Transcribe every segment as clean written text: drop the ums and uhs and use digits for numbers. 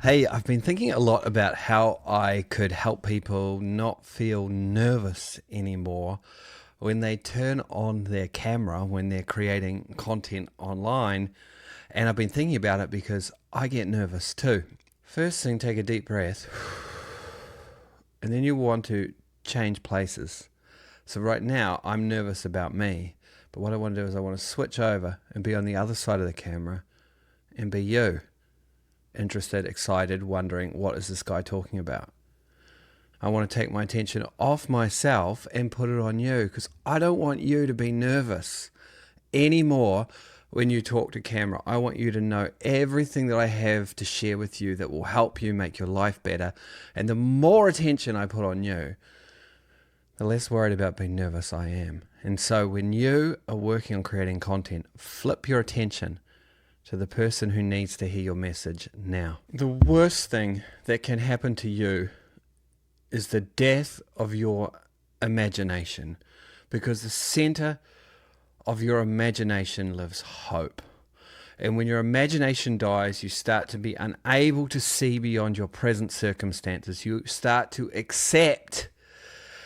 Hey, I've been thinking a lot about how I could help people not feel nervous anymore when they turn on their camera when they're creating content online. And I've been thinking about it because I get nervous too. First thing, take a deep breath, and then you want to change places. So right now, I'm nervous about me, but what I want to do is I want to switch over and be on the other side of the camera and be you. Interested, excited, wondering, what is this guy talking about? I want to take my attention off myself and put it on you because I don't want you to be nervous anymore when you talk to camera. I want you to know everything that I have to share with you that will help you make your life better. And the more attention I put on you, the less worried about being nervous I am. And so when you are working on creating content, flip your attention to the person who needs to hear your message now. The worst thing that can happen to you is the death of your imagination, because the center of your imagination lives hope. And when your imagination dies, you start to be unable to see beyond your present circumstances. You start to accept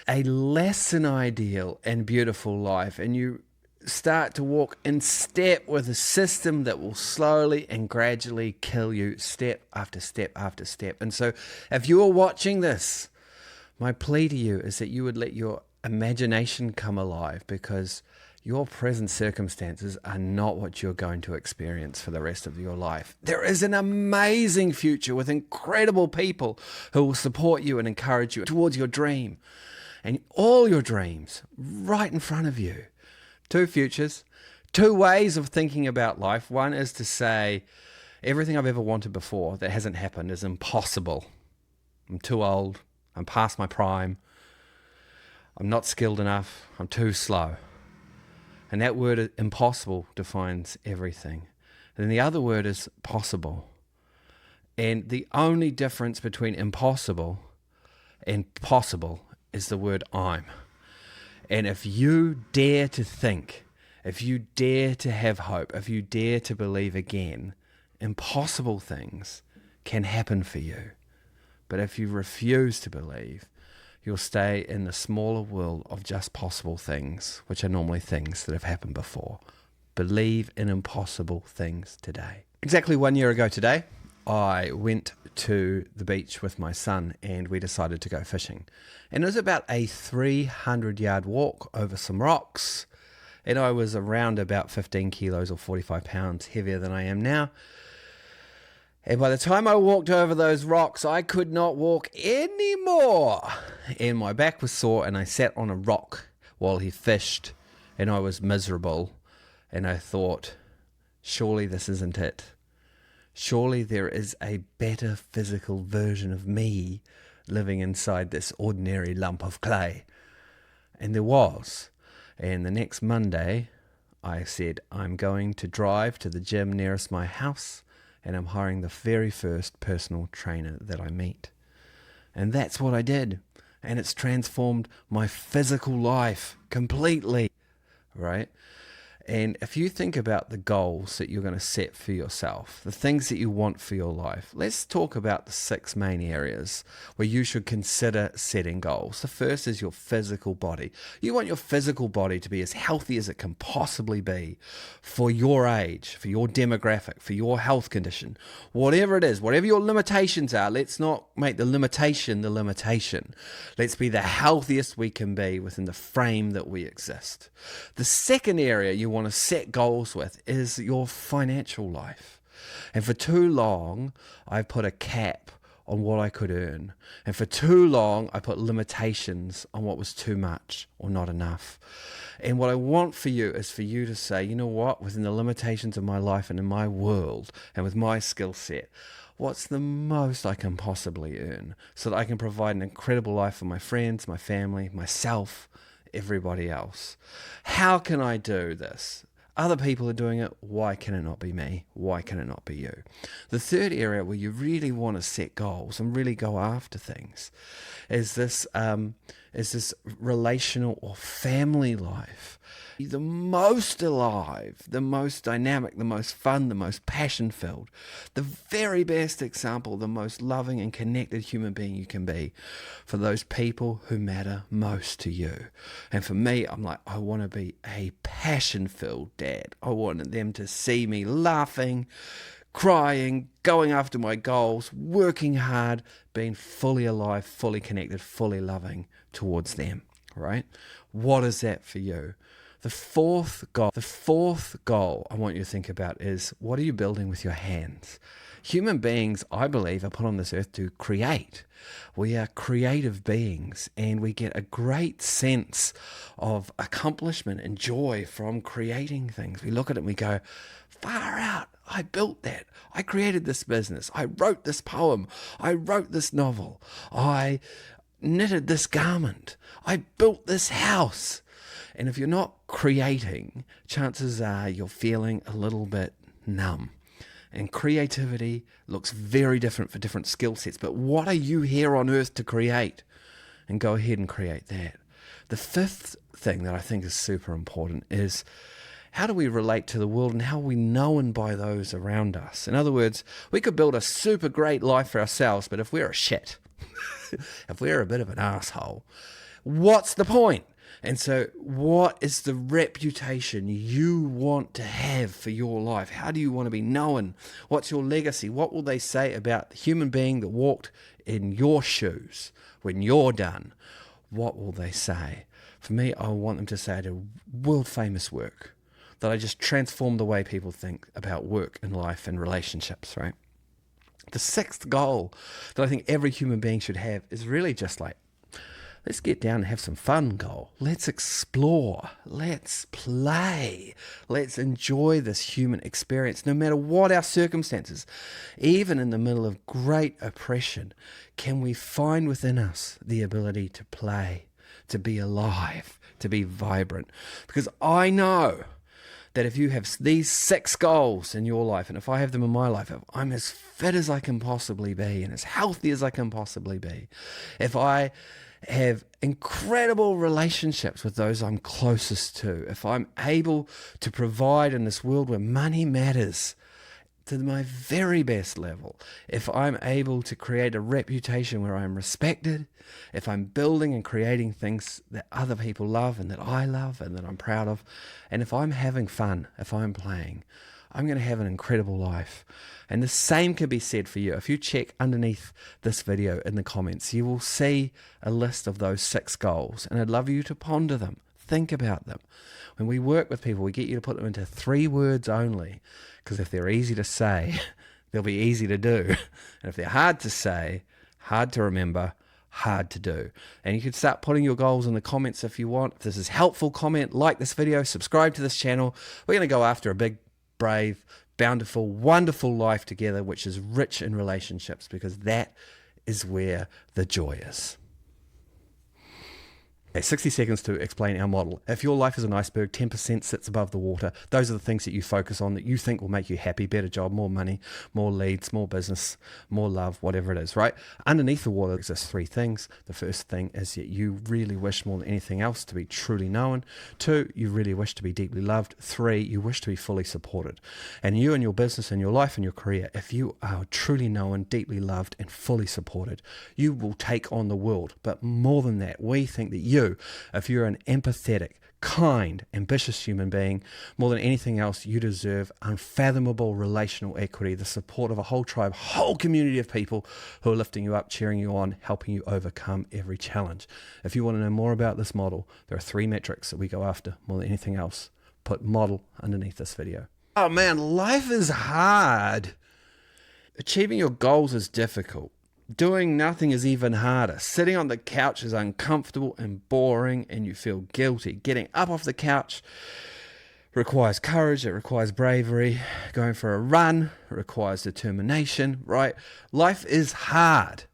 a less than ideal and beautiful life, and you start to walk in step with a system that will slowly and gradually kill you step after step after step. And so if you are watching this, my plea to you is that you would let your imagination come alive, because your present circumstances are not what you're going to experience for the rest of your life. There is an amazing future with incredible people who will support you and encourage you towards your dream, and all your dreams right in front of you. Two futures, two ways of thinking about life. One is to say, everything I've ever wanted before that hasn't happened is impossible. I'm too old. I'm past my prime. I'm not skilled enough. I'm too slow. And that word impossible defines everything. And then the other word is possible. And the only difference between impossible and possible is the word I'm. And if you dare to think, if you dare to have hope, if you dare to believe again, impossible things can happen for you. But if you refuse to believe, you'll stay in the smaller world of just possible things, which are normally things that have happened before. Believe in impossible things today. Exactly 1 year ago today, I went to the beach with my son and we decided to go fishing. And it was about a 300-yard walk over some rocks. And I was around about 15 kilos or 45 pounds heavier than I am now. And by the time I walked over those rocks, I could not walk anymore. And my back was sore, and I sat on a rock while he fished, and I was miserable. And I thought, surely this isn't it. Surely there is a better physical version of me living inside this ordinary lump of clay. And there was. And the next Monday, I said, I'm going to drive to the gym nearest my house, and I'm hiring the very first personal trainer that I meet. And that's what I did. And it's transformed my physical life completely, right? And if you think about the goals that you're going to set for yourself, the things that you want for your life, let's talk about the 6 main areas where you should consider setting goals. The first is your physical body. You want your physical body to be as healthy as it can possibly be for your age, for your demographic, for your health condition, whatever it is, whatever your limitations are. Let's not make the limitation the limitation. Let's be the healthiest we can be within the frame that we exist. The second area you want to set goals with is your financial life. And for too long, I put a cap on what I could earn. And for too long, I put limitations on what was too much or not enough. And what I want for you is for you to say, you know what, within the limitations of my life and in my world and with my skill set, what's the most I can possibly earn so that I can provide an incredible life for my friends, my family, myself, everybody else. How can I do this? Other people are doing it. Why can it not be me? Why can it not be you? The third area where you really want to set goals and really go after things is this is this relational or family life. The most alive, the most dynamic, the most fun, the most passion-filled, the very best example, the most loving and connected human being you can be for those people who matter most to you. And for me, I'm like, I want to be a passion-filled dad. I want them to see me laughing, crying, going after my goals, working hard, being fully alive, fully connected, fully loving towards them, right? What is that for you? The fourth goal I want you to think about is, what are you building with your hands? Human beings, I believe, are put on this earth to create. We are creative beings, and we get a great sense of accomplishment and joy from creating things. We look at it and we go, far out, I built that. I created this business. I wrote this poem. I wrote this novel. I knitted this garment. I built this house. And if you're not creating, chances are you're feeling a little bit numb. And creativity looks very different for different skill sets. But what are you here on earth to create? And go ahead and create that. The fifth thing that I think is super important is, how do we relate to the world and how are we known by those around us? In other words, we could build a super great life for ourselves, but if we're a shit, if we're a bit of an asshole, what's the point? And so what is the reputation you want to have for your life? How do you want to be known? What's your legacy? What will they say about the human being that walked in your shoes when you're done? What will they say? For me, I want them to say I did world famous work, that I just transformed the way people think about work and life and relationships, right? The sixth goal that I think every human being should have is really just like, let's get down and have some fun goal. Let's explore. Let's play. Let's enjoy this human experience, no matter what our circumstances. Even in the middle of great oppression, can we find within us the ability to play, to be alive, to be vibrant? Because I know that if you have these 6 goals in your life, and if I have them in my life, if I'm as fit as I can possibly be and as healthy as I can possibly be, if I have incredible relationships with those I'm closest to, if I'm able to provide in this world where money matters to my very best level, if I'm able to create a reputation where I'm respected, if I'm building and creating things that other people love and that I love and that I'm proud of, and if I'm having fun, if I'm playing, I'm going to have an incredible life. And the same can be said for you. If you check underneath this video in the comments, you will see a list of those 6 goals, and I'd love you to ponder them. Think about them. When we work with people, we get you to put them into 3 words only, because if they're easy to say, they'll be easy to do. And if they're hard to say, hard to remember, hard to do. And you can start putting your goals in the comments if you want. If this is helpful, comment, like this video, subscribe to this channel. We're going to go after a big, brave, bountiful, wonderful life together, which is rich in relationships, because that is where the joy is. Okay, 60 seconds to explain our model. If your life is an iceberg, 10% sits above the water. Those are the things that you focus on that you think will make you happy, better job, more money, more leads, more business, more love, whatever it is, right? Underneath the water exists 3 things. The first thing is that you really wish more than anything else to be truly known. 2, you really wish to be deeply loved. 3, you wish to be fully supported. And you and your business and your life and your career, if you are truly known, deeply loved, and fully supported, you will take on the world. But more than that, we think that if you're an empathetic, kind, ambitious human being, more than anything else, you deserve unfathomable relational equity, the support of a whole tribe, whole community of people who are lifting you up, cheering you on, helping you overcome every challenge. If you want to know more about this model, there are 3 metrics that we go after more than anything else. Put model underneath this video. Oh man, life is hard. Achieving your goals is difficult. Doing nothing is even harder. Sitting on the couch is uncomfortable and boring, and you feel guilty. Getting up off the couch requires courage. It requires bravery. Going for a run requires determination, right? Life is hard.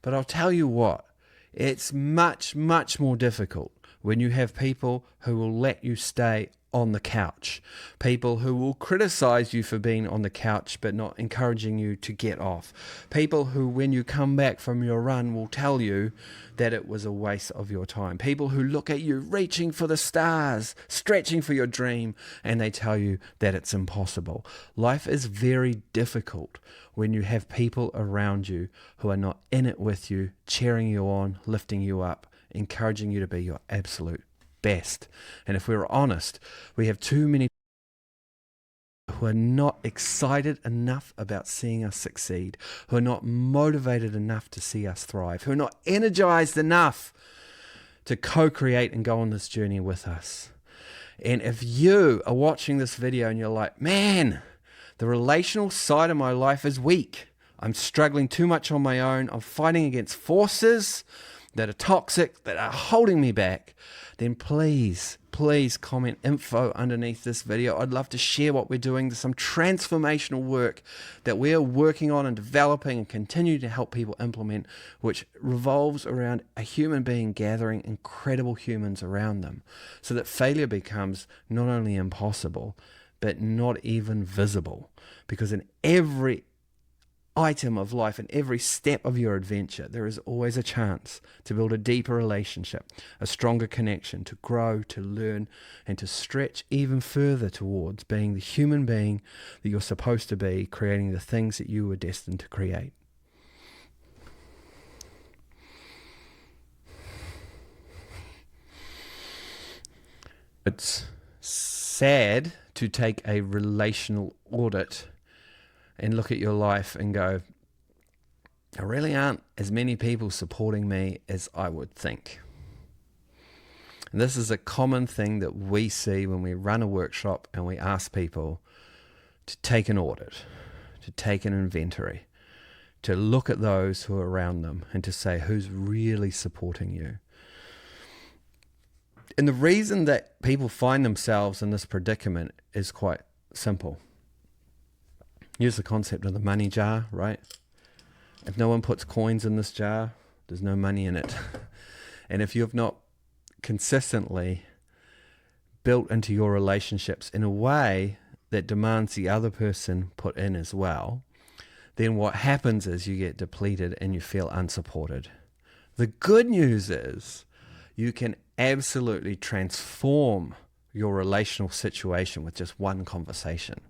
But I'll tell you what, it's much, much more difficult when you have people who will let you stay on the couch, people who will criticize you for being on the couch but not encouraging you to get off, people who, when you come back from your run, will tell you that it was a waste of your time, people who look at you reaching for the stars, stretching for your dream, and they tell you that it's impossible. Life is very difficult when you have people around you who are not in it with you, cheering you on, lifting you up, encouraging you to be your absolute best. And if we're honest, we have too many people who are not excited enough about seeing us succeed, who are not motivated enough to see us thrive, who are not energized enough to co-create and go on this journey with us. And if you are watching this video and you're like, man, the relational side of my life is weak, I'm struggling too much on my own, I'm fighting against forces that are toxic, that are holding me back, then please comment info underneath this video. I'd love to share what we're doing. There's some transformational work that we're working on and developing and continue to help people implement, which revolves around a human being gathering incredible humans around them so that failure becomes not only impossible, but not even visible. Because in every item of life, in every step of your adventure, there is always a chance to build a deeper relationship, a stronger connection, to grow, to learn, and to stretch even further towards being the human being that you're supposed to be, creating the things that you were destined to create. It's sad to take a relational audit and look at your life and go, there really aren't as many people supporting me as I would think. And this is a common thing that we see when we run a workshop and we ask people to take an audit, to take an inventory, to look at those who are around them and to say who's really supporting you. And the reason that people find themselves in this predicament is quite simple. Here's the concept of the money jar, right? If no one puts coins in this jar, there's no money in it. And if you've not consistently built into your relationships in a way that demands the other person put in as well, then what happens is you get depleted and you feel unsupported. The good news is you can absolutely transform your relational situation with just one conversation.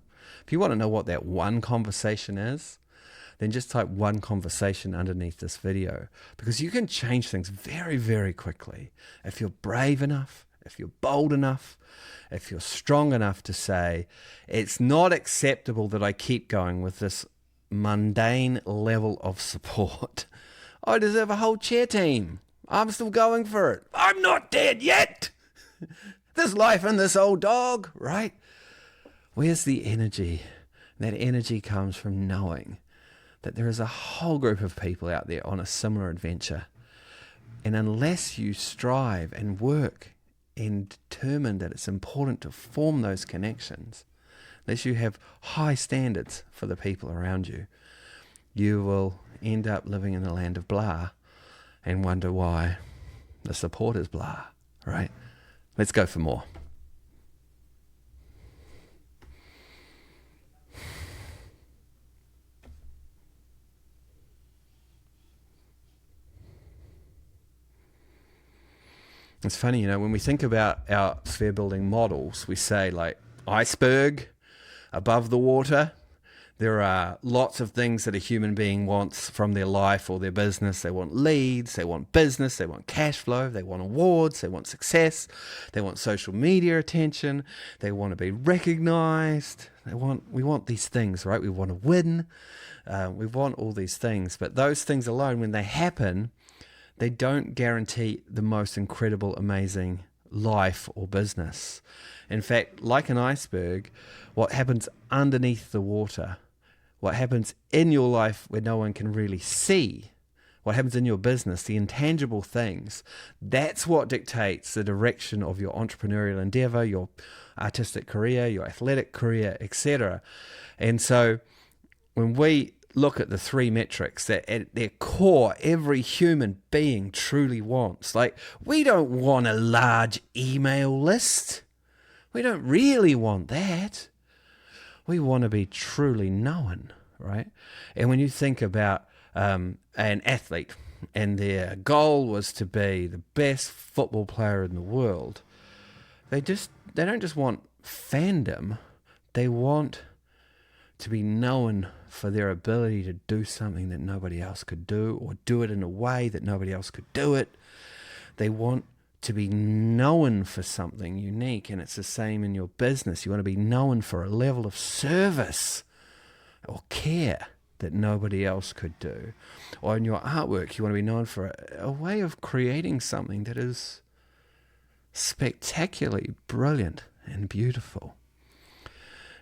If you want to know what that one conversation is, then just type one conversation underneath this video, because you can change things very, very quickly. If you're brave enough, if you're bold enough, if you're strong enough to say, it's not acceptable that I keep going with this mundane level of support. I deserve a whole cheer team. I'm still going for it. I'm not dead yet. There's life in this old dog, right? Where's the energy? That energy comes from knowing that there is a whole group of people out there on a similar adventure. And unless you strive and work and determine that it's important to form those connections, unless you have high standards for the people around you, you will end up living in the land of blah and wonder why the support is blah, right? Let's go for more. It's funny, when we think about our sphere building models, we say like iceberg above the water. There are lots of things that a human being wants from their life or their business. They want leads, they want business, they want cash flow, they want awards, they want success, they want social media attention, they want to be recognized. We want these things, right? We want to win. We want all these things. But those things alone, when they happen, they don't guarantee the most incredible, amazing life or business. In fact, like an iceberg, what happens underneath the water, what happens in your life where no one can really see, what happens in your business, the intangible things, that's what dictates the direction of your entrepreneurial endeavor, your artistic career, your athletic career, etc. And so when we look at the three metrics that at their core every human being truly wants, like, we don't want a large email list. We don't really want that. We want to be truly known, right? And when you think about an athlete and their goal was to be the best football player in the world, they don't just want fandom, they want to be known for their ability to do something that nobody else could do, or do it in a way that nobody else could do it. They want to be known for something unique, and it's the same in your business. You want to be known for a level of service or care that nobody else could do. Or in your artwork, you want to be known for a way of creating something that is spectacularly brilliant and beautiful.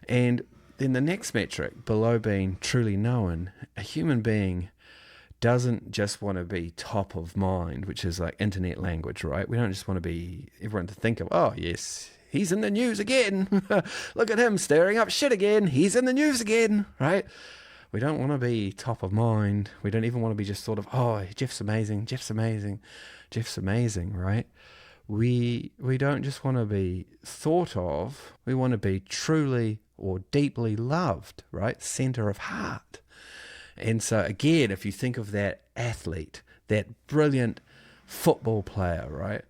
And then the next metric, below being truly known, a human being doesn't just want to be top of mind, which is like internet language, right? We don't just want to be everyone to think of, oh, yes, he's in the news again. Look at him stirring up shit again. He's in the news again, right? We don't want to be top of mind. We don't even want to be just sort of, oh, Geoff's amazing, Geoff's amazing, Geoff's amazing, right? We don't just want to be thought of. We want to be truly or deeply loved, right? Center of heart. And so again, if you think of that athlete, that brilliant football player, right?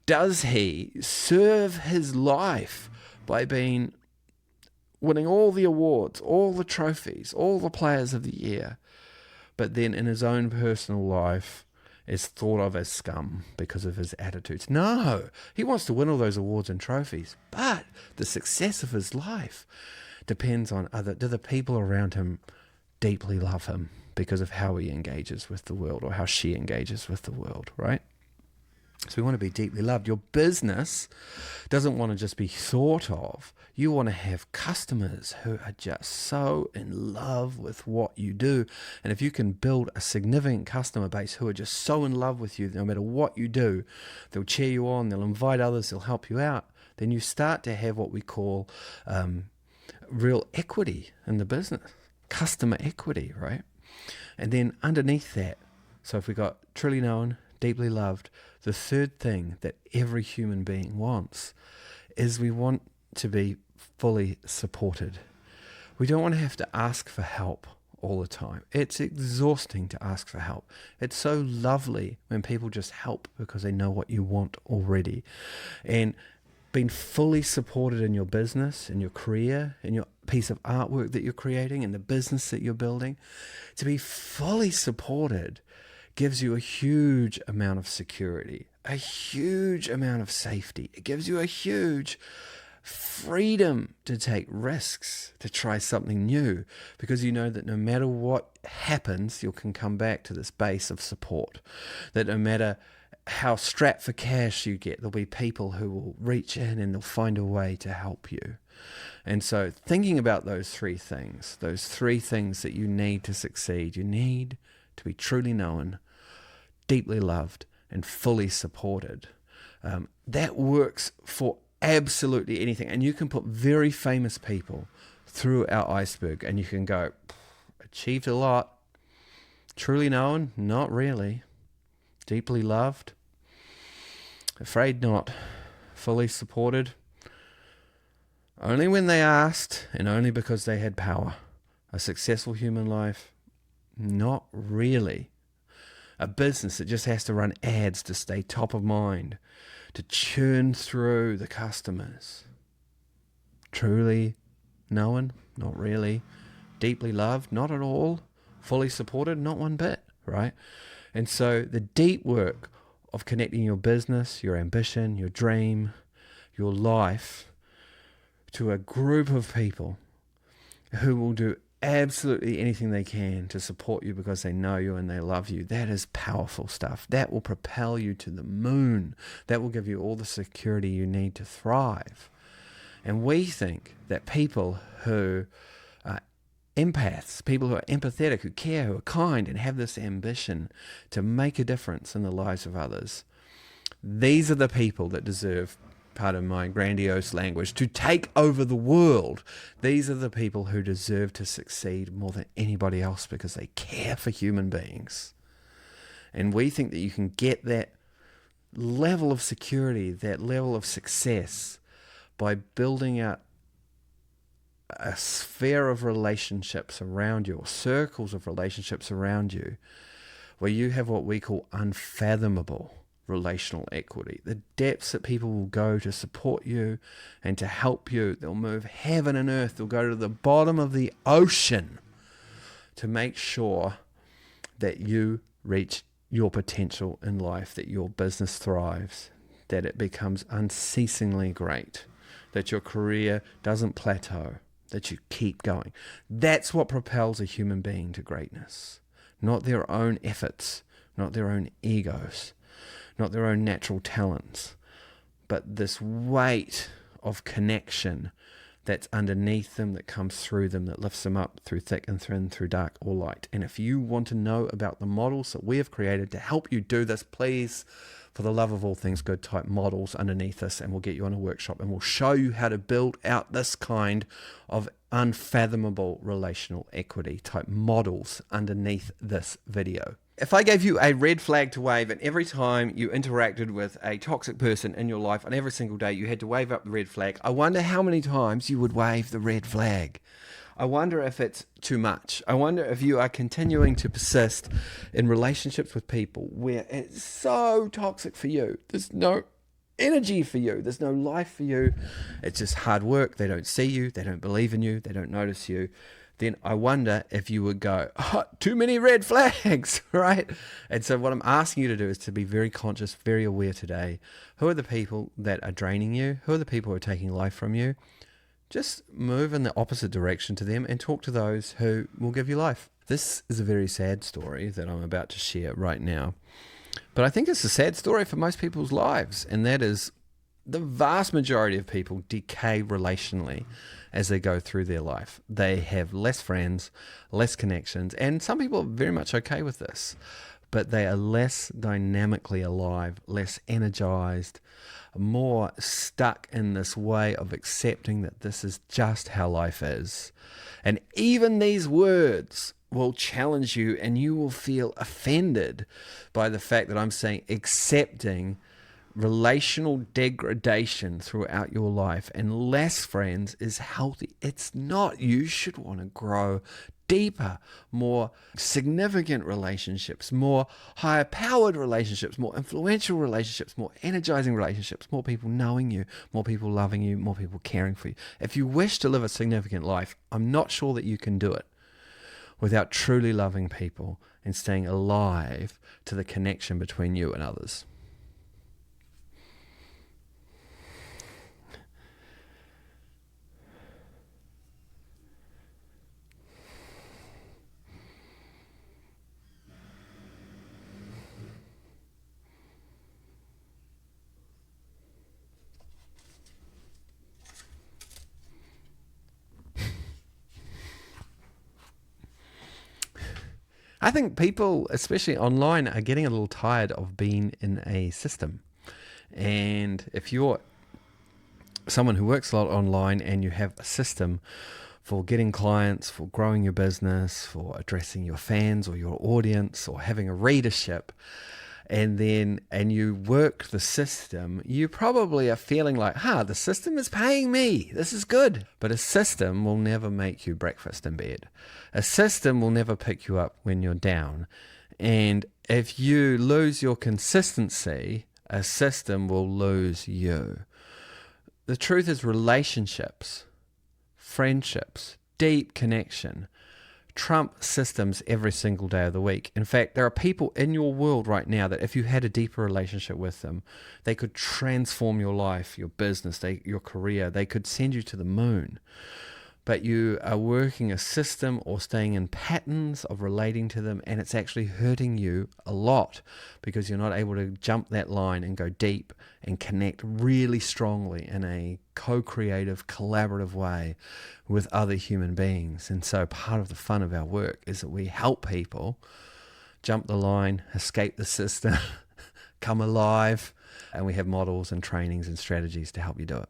Does he serve his life by winning all the awards, all the trophies, all the players of the year, but then in his own personal life is thought of as scum because of his attitudes? No, he wants to win all those awards and trophies, but the success of his life depends on do the people around him deeply love him because of how he engages with the world, or how she engages with the world, right? So we want to be deeply loved. Your business doesn't want to just be thought of. You want to have customers who are just so in love with what you do. And if you can build a significant customer base who are just so in love with you, no matter what you do, they'll cheer you on, they'll invite others, they'll help you out, then you start to have what we call real equity in the business. Customer equity, right? And then underneath that, so if we got truly known, deeply loved, the third thing that every human being wants is we want to be fully supported. We don't want to have to ask for help all the time. It's exhausting to ask for help. It's so lovely when people just help because they know what you want already. And being fully supported in your business, in your career, in your piece of artwork that you're creating, in the business that you're building, to be fully supported gives you a huge amount of security, a huge amount of safety. It gives you a huge freedom to take risks, to try something new, because you know that no matter what happens, you can come back to this base of support. That no matter how strapped for cash you get, there'll be people who will reach in and they'll find a way to help you. And so thinking about those three things that you need to succeed, you need to be truly known, deeply loved, and fully supported. That works for absolutely anything. And you can put very famous people through our iceberg and you can go, achieved a lot. Truly known? Not really. Deeply loved? Afraid not. Fully supported? Only when they asked, and only because they had power. A successful human life? Not really. A business that just has to run ads to stay top of mind, to churn through the customers. Truly known? Not really. Deeply loved? Not at all. Fully supported? Not one bit, right? And so the deep work of connecting your business, your ambition, your dream, your life to a group of people who will do absolutely anything they can to support you because they know you and they love you. That is powerful stuff. That will propel you to the moon. That will give you all the security you need to thrive. And we think that people who are empaths, people who are empathetic, who care, who are kind, and have this ambition to make a difference in the lives of others, these are the people that deserve, pardon my grandiose language, to take over the world. These are the people who deserve to succeed more than anybody else because they care for human beings. And we think that you can get that level of security, that level of success, by building out a sphere of relationships around you, or circles of relationships around you, where you have what we call unfathomable relational equity. The depths that people will go to support you and to help you. They'll move heaven and earth. They'll go to the bottom of the ocean to make sure that you reach your potential in life, that your business thrives, that it becomes unceasingly great, that your career doesn't plateau, that you keep going. That's what propels a human being to greatness. Not their own efforts, not their own egos, not their own natural talents, but this weight of connection that's underneath them, that comes through them, that lifts them up through thick and thin, through dark or light. And if you want to know about the models that we have created to help you do this, please, for the love of all things good, type models underneath this, and we'll get you on a workshop and we'll show you how to build out this kind of unfathomable relational equity. Type models underneath this video. If I gave you a red flag to wave, and every time you interacted with a toxic person in your life, on every single day you had to wave up the red flag, I wonder how many times you would wave the red flag. I wonder if it's too much. I wonder if you are continuing to persist in relationships with people where it's so toxic for you. There's no energy for you. There's no life for you. It's just hard work. They don't see you. They don't believe in you. They don't notice you. Then I wonder if you would go, oh, too many red flags, right? And so what I'm asking you to do is to be very conscious, very aware today. Who are the people that are draining you? Who are the people who are taking life from you? Just move in the opposite direction to them and talk to those who will give you life. This is a very sad story that I'm about to share right now. But I think it's a sad story for most people's lives, and that is the vast majority of people decay relationally as they go through their life. They have less friends, less connections, and some people are very much okay with this, but they are less dynamically alive, less energized, more stuck in this way of accepting that this is just how life is. And even these words will challenge you, and you will feel offended by the fact that I'm saying accepting relational degradation throughout your life and less friends is healthy. It's not. You should want to grow deeper, more significant relationships, more higher powered relationships, more influential relationships, more energizing relationships, more people knowing you, more people loving you, more people caring for you. If you wish to live a significant life, I'm not sure that you can do it without truly loving people and staying alive to the connection between you and others. I think people, especially online, are getting a little tired of being in a system. And if you're someone who works a lot online and you have a system for getting clients, for growing your business, for addressing your fans or your audience, or having a readership, and you work the system, you probably are feeling like, the system is paying me. This is good. But a system will never make you breakfast in bed. A system will never pick you up when you're down. And if you lose your consistency, a system will lose you. The truth is relationships, friendships, deep connection trump systems every single day of the week. In fact, there are people in your world right now that if you had a deeper relationship with them, they could transform your life, your business, your career. They could send you to the moon. But you are working a system or staying in patterns of relating to them, and it's actually hurting you a lot because you're not able to jump that line and go deep and connect really strongly in a co-creative, collaborative way with other human beings. And so part of the fun of our work is that we help people jump the line, escape the system, come alive, and we have models and trainings and strategies to help you do it.